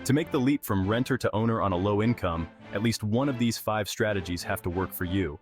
To make the leap from renter to owner on a low income, at least one of these 5 strategies have to work for you.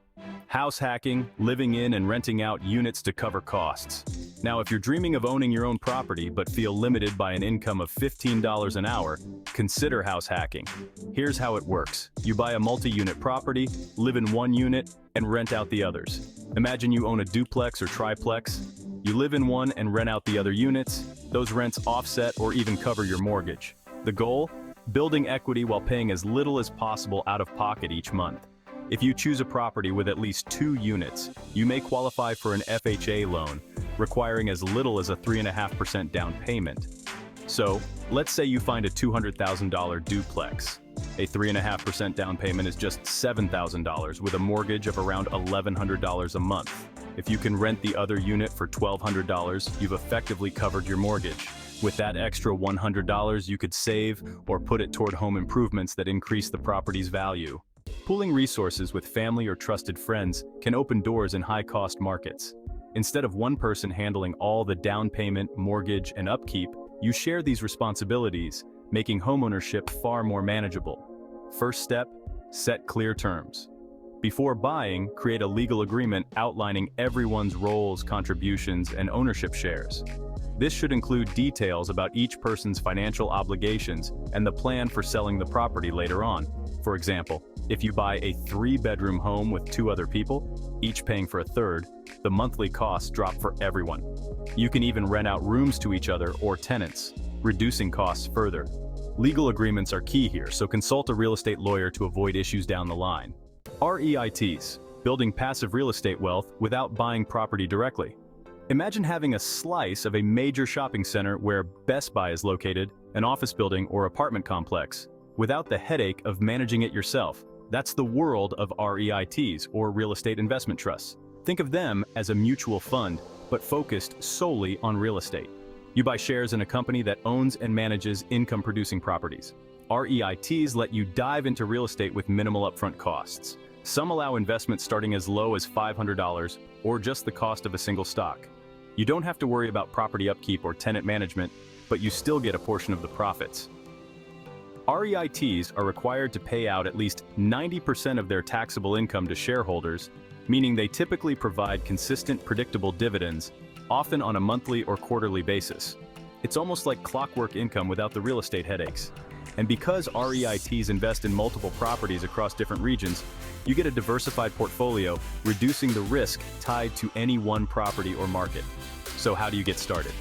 House hacking, living in and renting out units to cover costs. Now, if you're dreaming of owning your own property but feel limited by an income of $15 an hour, consider house hacking. Here's how it works. You buy a multi-unit property, live in one unit, and rent out the others. Imagine you own a duplex or triplex. You live in one and rent out the other units. Those rents offset or even cover your mortgage. The goal? Building equity while paying as little as possible out of pocket each month. If you choose a property with at least 2 units, you may qualify for an FHA loan, requiring as little as a 3.5% down payment. So, let's say you find a $200,000 duplex. A 3.5% down payment is just $7,000 with a mortgage of around $1,100 a month. If you can rent the other unit for $1,200, you've effectively covered your mortgage. With that extra $100, you could save or put it toward home improvements that increase the property's value. Pooling resources with family or trusted friends can open doors in high-cost markets. Instead of one person handling all the down payment, mortgage, and upkeep, you share these responsibilities, making homeownership far more manageable. First step, set clear terms. Before buying, create a legal agreement outlining everyone's roles, contributions, and ownership shares. This should include details about each person's financial obligations and the plan for selling the property later on. For example, if you buy a 3-bedroom home with 2 other people, each paying for a third, the monthly costs drop for everyone. You can even rent out rooms to each other or tenants, reducing costs further. Legal agreements are key here, so consult a real estate lawyer to avoid issues down the line. REITs, building passive real estate wealth without buying property directly. Imagine having a slice of a major shopping center where Best Buy is located, an office building or apartment complex, without the headache of managing it yourself. That's the world of REITs, or real estate investment trusts. Think of them as a mutual fund, but focused solely on real estate. You buy shares in a company that owns and manages income-producing properties. REITs let you dive into real estate with minimal upfront costs. Some allow investments starting as low as $500 or just the cost of a single stock. You don't have to worry about property upkeep or tenant management, but you still get a portion of the profits. REITs are required to pay out at least 90% of their taxable income to shareholders, meaning they typically provide consistent, predictable dividends, often on a monthly or quarterly basis. It's almost like clockwork income without the real estate headaches. And because REITs invest in multiple properties across different regions, you get a diversified portfolio, reducing the risk tied to any one property or market. So how do you get started?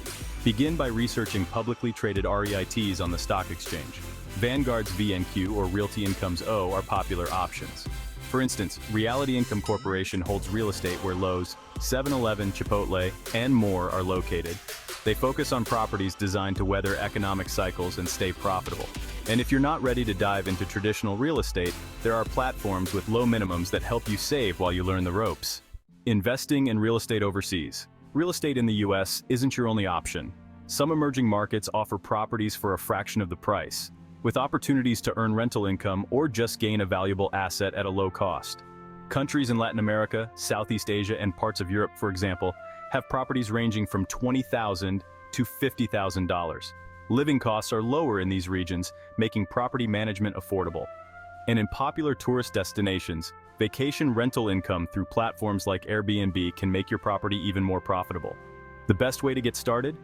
Begin by researching publicly traded REITs on the stock exchange. Vanguard's VNQ or Realty Income's O are popular options. For instance, Reality Income Corporation holds real estate where Lowe's, 7-Eleven, Chipotle, and more are located. They focus on properties designed to weather economic cycles and stay profitable. And if you're not ready to dive into traditional real estate, there are platforms with low minimums that help you save while you learn the ropes. Investing in real estate overseas. Real estate in the US isn't your only option. Some emerging markets offer properties for a fraction of the price, with opportunities to earn rental income or just gain a valuable asset at a low cost. Countries in Latin America, Southeast Asia, and parts of Europe, for example, have properties ranging from $20,000 to $50,000. Living costs are lower in these regions, making property management affordable. And in popular tourist destinations, vacation rental income through platforms like Airbnb can make your property even more profitable. The best way to get started?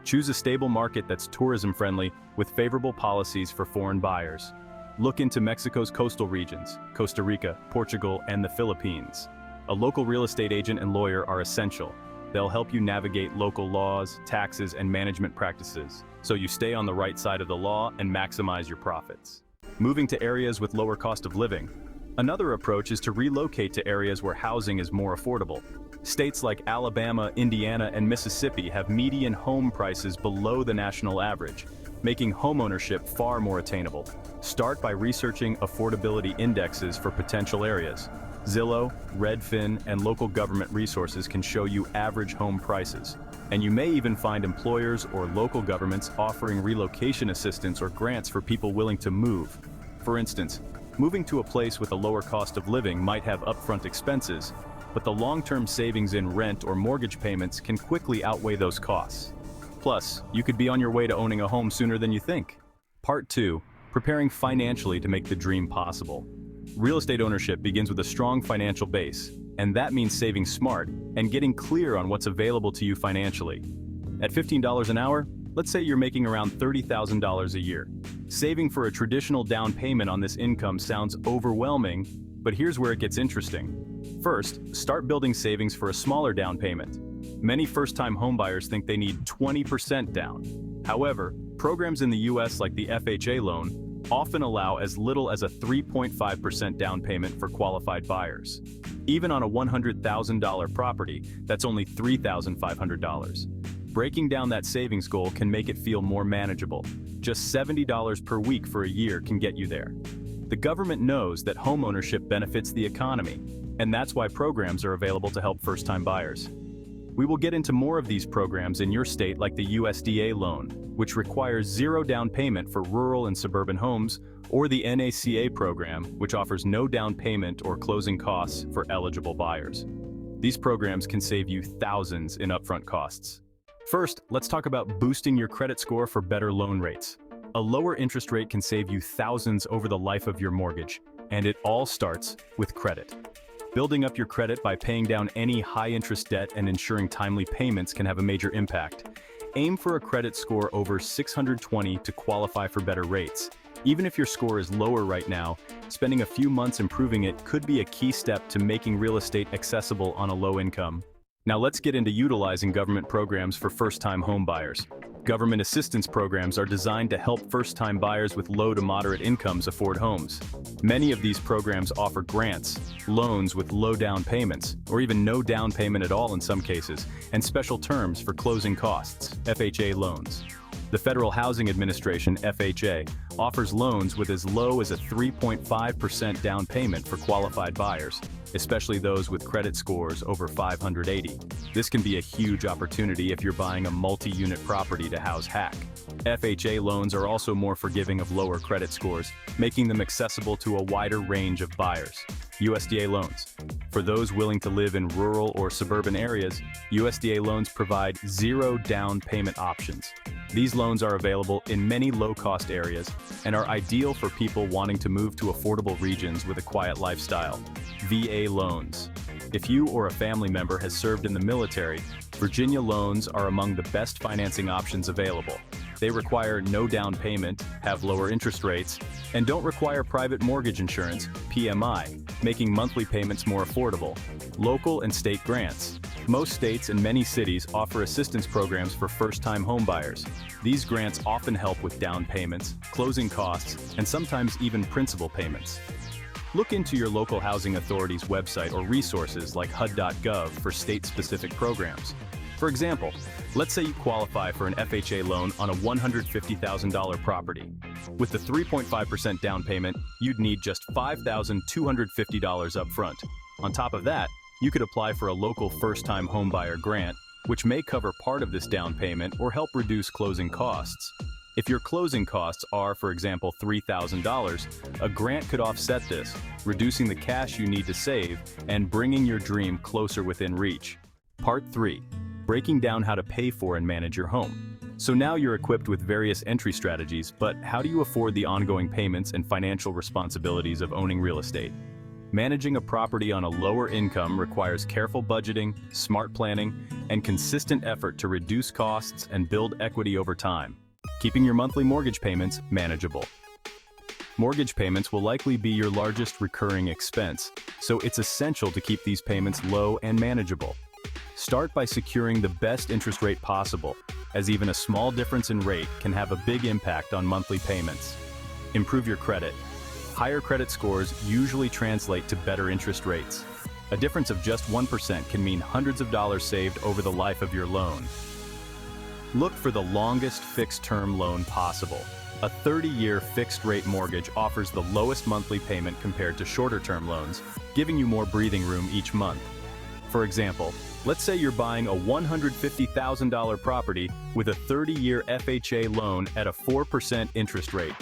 Choose a stable market that's tourism-friendly with favorable policies for foreign buyers. Look into Mexico's coastal regions, Costa Rica, Portugal, and the Philippines. A local real estate agent and lawyer are essential. They'll help you navigate local laws, taxes, and management practices, so you stay on the right side of the law and maximize your profits. Moving to areas with lower cost of living. Another approach is to relocate to areas where housing is more affordable. States like Alabama, Indiana, and Mississippi have median home prices below the national average, making homeownership far more attainable. Start by researching affordability indexes for potential areas. Zillow, Redfin, and local government resources can show you average home prices. And you may even find employers or local governments offering relocation assistance or grants for people willing to move. For instance, moving to a place with a lower cost of living might have upfront expenses, but the long-term savings in rent or mortgage payments can quickly outweigh those costs. Plus, you could be on your way to owning a home sooner than you think. Part 2. preparing financially to make the dream possible. Real estate ownership begins with a strong financial base, and that means saving smart and getting clear on what's available to you financially. At $15 an hour, let's say you're making around $30,000 a year. Saving for a traditional down payment on this income sounds overwhelming, but here's where it gets interesting. First, start building savings for a smaller down payment. Many first-time homebuyers think they need 20% down. However, programs in the US like the FHA loan often allow as little as a 3.5% down payment for qualified buyers. Even on a $100,000 property, that's only $3,500. Breaking down that savings goal can make it feel more manageable. Just $70 per week for a year can get you there. The government knows that homeownership benefits the economy, and that's why programs are available to help first-time buyers. We will get into more of these programs in your state, like the USDA loan, which requires zero down payment for rural and suburban homes, or the NACA program, which offers no down payment or closing costs for eligible buyers. These programs can save you thousands in upfront costs. First, let's talk about boosting your credit score for better loan rates. A lower interest rate can save you thousands over the life of your mortgage, and it all starts with credit. Building up your credit by paying down any high-interest debt and ensuring timely payments can have a major impact. Aim for a credit score over 620 to qualify for better rates. Even if your score is lower right now, spending a few months improving it could be a key step to making real estate accessible on a low income. Now let's get into utilizing government programs for first-time home buyers. Government assistance programs are designed to help first-time buyers with low to moderate incomes afford homes. Many of these programs offer grants, loans with low down payments, or even no down payment at all in some cases, and special terms for closing costs, FHA loans. The Federal Housing Administration, FHA, offers loans with as low as a 3.5% down payment for qualified buyers, especially those with credit scores over 580. This can be a huge opportunity if you're buying a multi-unit property to house HAC. FHA loans are also more forgiving of lower credit scores, making them accessible to a wider range of buyers. USDA loans. For those willing to live in rural or suburban areas, USDA loans provide zero down payment options. These loans are available in many low-cost areas and are ideal for people wanting to move to affordable regions with a quiet lifestyle. VA loans. If you or a family member has served in the military, Virginia loans are among the best financing options available. They require no down payment, have lower interest rates, and don't require private mortgage insurance, PMI, making monthly payments more affordable. Local and state grants. Most states and many cities offer assistance programs for first-time homebuyers. These grants often help with down payments, closing costs, and sometimes even principal payments. Look into your local housing authority's website or resources like HUD.gov for state-specific programs. For example, let's say you qualify for an FHA loan on a $150,000 property. With the 3.5% down payment, you'd need just $5,250 up front. On top of that, you could apply for a local first-time homebuyer grant, which may cover part of this down payment or help reduce closing costs. If your closing costs are, for example, $3,000, a grant could offset this, reducing the cash you need to save and bringing your dream closer within reach. Part 3. Breaking down how to pay for and manage your home. So now you're equipped with various entry strategies, but how do you afford the ongoing payments and financial responsibilities of owning real estate? Managing a property on a lower income requires careful budgeting, smart planning, and consistent effort to reduce costs and build equity over time, keeping your monthly mortgage payments manageable. Mortgage payments will likely be your largest recurring expense, so it's essential to keep these payments low and manageable. Start by securing the best interest rate possible, as even a small difference in rate can have a big impact on monthly payments. Improve your credit. Higher credit scores usually translate to better interest rates. A difference of just 1% can mean hundreds of dollars saved over the life of your loan. Look for the longest fixed-term loan possible. A 30-year fixed-rate mortgage offers the lowest monthly payment compared to shorter-term loans, giving you more breathing room each month. For example, let's say you're buying a $150,000 property with a 30-year FHA loan at a 4% interest rate.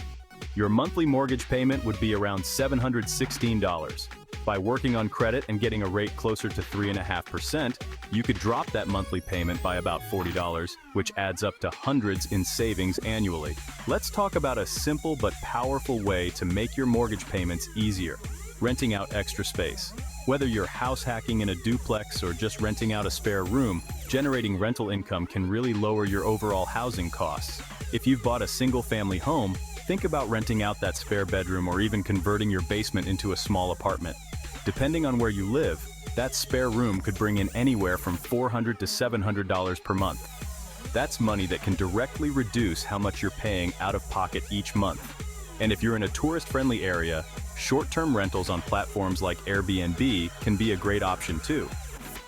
Your monthly mortgage payment would be around $716. By working on credit and getting a rate closer to 3.5%, you could drop that monthly payment by about $40, which adds up to hundreds in savings annually. Let's talk about a simple but powerful way to make your mortgage payments easier: renting out extra space. Whether you're house hacking in a duplex or just renting out a spare room, generating rental income can really lower your overall housing costs. If you've bought a single-family home, think about renting out that spare bedroom or even converting your basement into a small apartment. Depending on where you live, that spare room could bring in anywhere from $400 to $700 per month. That's money that can directly reduce how much you're paying out of pocket each month. And if you're in a tourist-friendly area, short-term rentals on platforms like Airbnb can be a great option too.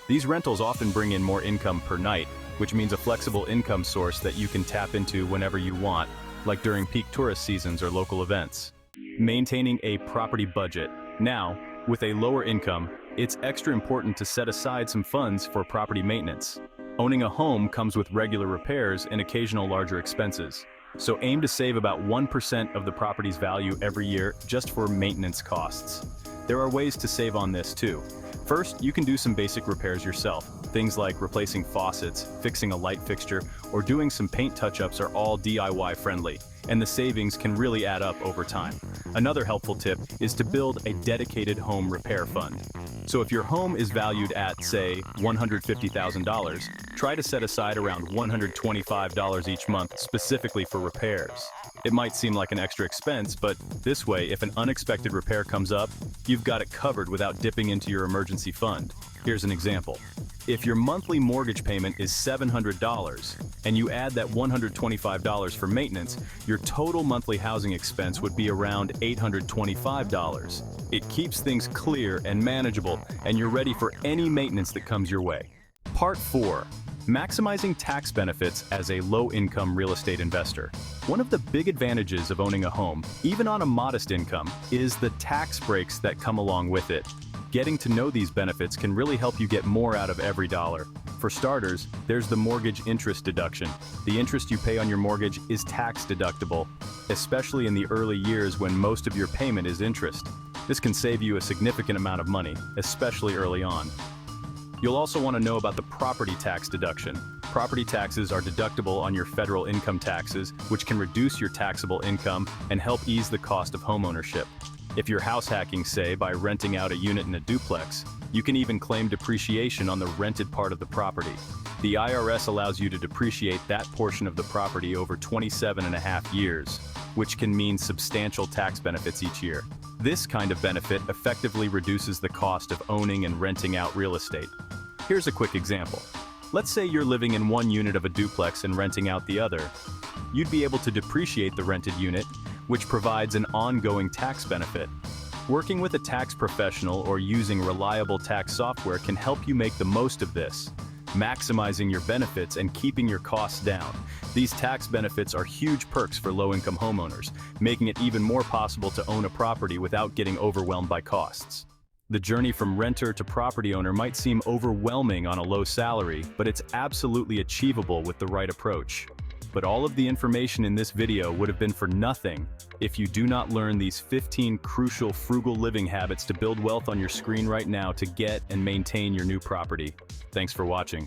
These rentals often bring in more income per night, which means a flexible income source that you can tap into whenever you want, like during peak tourist seasons or local events. Maintaining a property budget. Now, with a lower income, it's extra important to set aside some funds for property maintenance. Owning a home comes with regular repairs and occasional larger expenses. So aim to save about 1% of the property's value every year just for maintenance costs. There are ways to save on this too. First, you can do some basic repairs yourself. Things like replacing faucets, fixing a light fixture, or doing some paint touch-ups are all DIY friendly, and the savings can really add up over time. Another helpful tip is to build a dedicated home repair fund. So if your home is valued at, say, $150,000, try to set aside around $125 each month specifically for repairs. It might seem like an extra expense, but this way, if an unexpected repair comes up, you've got it covered without dipping into your emergency fund. Here's an example. If your monthly mortgage payment is $700 and you add that $125 for maintenance, your total monthly housing expense would be around $825. It keeps things clear and manageable, and you're ready for any maintenance that comes your way. Part 4. Maximizing tax benefits as a low-income real estate investor. One of the big advantages of owning a home, even on a modest income, is the tax breaks that come along with it. Getting to know these benefits can really help you get more out of every dollar. For starters, there's the mortgage interest deduction. The interest you pay on your mortgage is tax deductible, especially in the early years when most of your payment is interest. This can save you a significant amount of money, especially early on. You'll also want to know about the property tax deduction. Property taxes are deductible on your federal income taxes, which can reduce your taxable income and help ease the cost of homeownership. If you're house hacking, say, by renting out a unit in a duplex, you can even claim depreciation on the rented part of the property. The IRS allows you to depreciate that portion of the property over 27.5 years, which can mean substantial tax benefits each year. This kind of benefit effectively reduces the cost of owning and renting out real estate. Here's a quick example. Let's say you're living in one unit of a duplex and renting out the other. You'd be able to depreciate the rented unit, which provides an ongoing tax benefit. Working with a tax professional or using reliable tax software can help you make the most of this, maximizing your benefits and keeping your costs down. These tax benefits are huge perks for low-income homeowners, making it even more possible to own a property without getting overwhelmed by costs. The journey from renter to property owner might seem overwhelming on a low salary, but it's absolutely achievable with the right approach. But all of the information in this video would have been for nothing if you do not learn these 15 crucial frugal living habits to build wealth on your screen right now to get and maintain your new property. Thanks for watching.